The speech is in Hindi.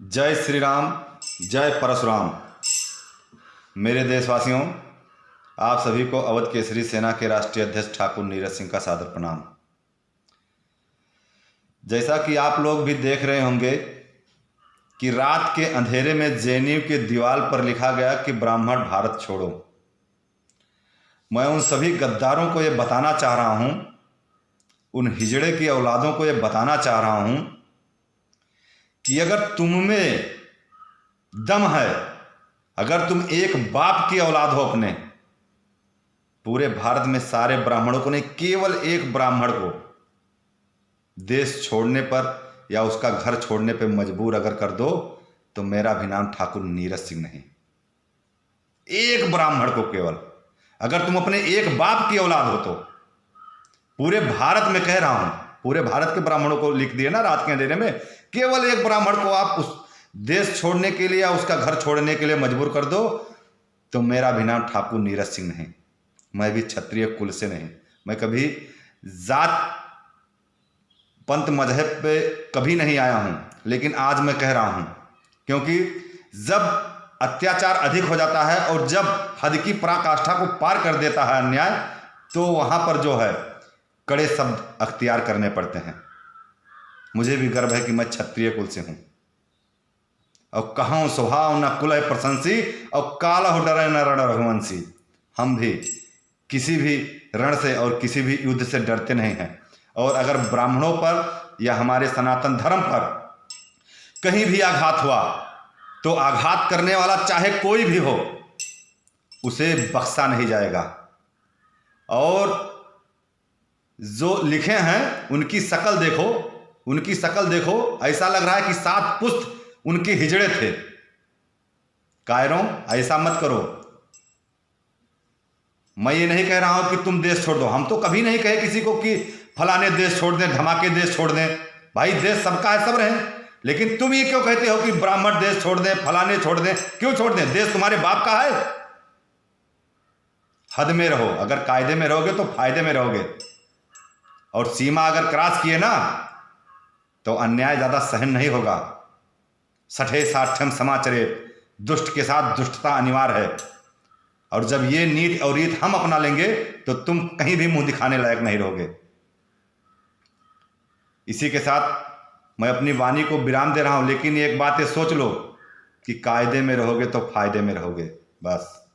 जय श्री राम, जय परशुराम। मेरे देशवासियों, आप सभी को अवध केसरी सेना के राष्ट्रीय अध्यक्ष ठाकुर नीरज सिंह का सादर प्रणाम। जैसा कि आप लोग भी देख रहे होंगे कि रात के अंधेरे में जेएनयू के दीवार पर लिखा गया कि ब्राह्मण भारत छोड़ो। मैं उन सभी गद्दारों को ये बताना चाह रहा हूँ, उन हिजड़े की औलादों को ये बताना चाह रहा हूँ कि अगर तुम में दम है, अगर तुम एक बाप की औलाद हो, अपने पूरे भारत में सारे ब्राह्मणों को नहीं, केवल एक ब्राह्मण को देश छोड़ने पर या उसका घर छोड़ने पर मजबूर अगर कर दो तो मेरा भी नाम ठाकुर नीरज सिंह नहीं। एक ब्राह्मण को केवल, अगर तुम अपने एक बाप की औलाद हो तो, पूरे भारत में कह रहा हूं, पूरे भारत के ब्राह्मणों को लिख दिए ना रात के अंधेरे में, केवल एक ब्राह्मण को आप उस देश छोड़ने के लिए या उसका घर छोड़ने के लिए मजबूर कर दो तो मेरा भी नाम ठाकुर नीरज सिंह नहीं। मैं भी क्षत्रिय कुल से नहीं, मैं कभी जात पंथ मजहब पे कभी नहीं आया हूं, लेकिन आज मैं कह रहा हूं क्योंकि जब अत्याचार अधिक हो जाता है और जब हद की पराकाष्ठा को पार कर देता है अन्याय, तो वहां पर जो है कड़े शब्द अख्तियार करने पड़ते हैं। मुझे भी गर्व है कि मैं क्षत्रिय कुल से हूं और कहूं स्वभाव न कुल है प्रशंसी और काला हो डरे न रण रघुवंशी। हम भी किसी भी रण से और किसी भी युद्ध से डरते नहीं हैं, और अगर ब्राह्मणों पर या हमारे सनातन धर्म पर कहीं भी आघात हुआ तो आघात करने वाला चाहे कोई भी हो उसे बख्शा नहीं जाएगा। और जो लिखे हैं उनकी शक्ल देखो, उनकी शक्ल देखो, ऐसा लग रहा है कि 7 पुश्त उनके हिजड़े थे। कायरों, ऐसा मत करो। मैं ये नहीं कह रहा हूं कि तुम देश छोड़ दो, हम तो कभी नहीं कहे किसी को कि फलाने देश छोड़ दें, धमाके देश छोड़ दें। भाई देश सबका है, सब रहें, लेकिन तुम ये क्यों कहते हो कि ब्राह्मण देश छोड़ दें, फलाने छोड़ दें? क्यों छोड़ दें? देश तुम्हारे बाप का है। हद में रहो, अगर कायदे में रहोगे तो फायदे में रहोगे, और सीमा अगर क्रॉस किए ना तो अन्याय ज्यादा सहन नहीं होगा। सठे साठ्यम समाचरे, दुष्ट के साथ दुष्टता अनिवार्य है, और जब ये नीति और रीत हम अपना लेंगे तो तुम कहीं भी मुंह दिखाने लायक नहीं रहोगे। इसी के साथ मैं अपनी वाणी को विराम दे रहा हूं, लेकिन एक बात ये सोच लो कि कायदे में रहोगे तो फायदे में रहोगे, बस।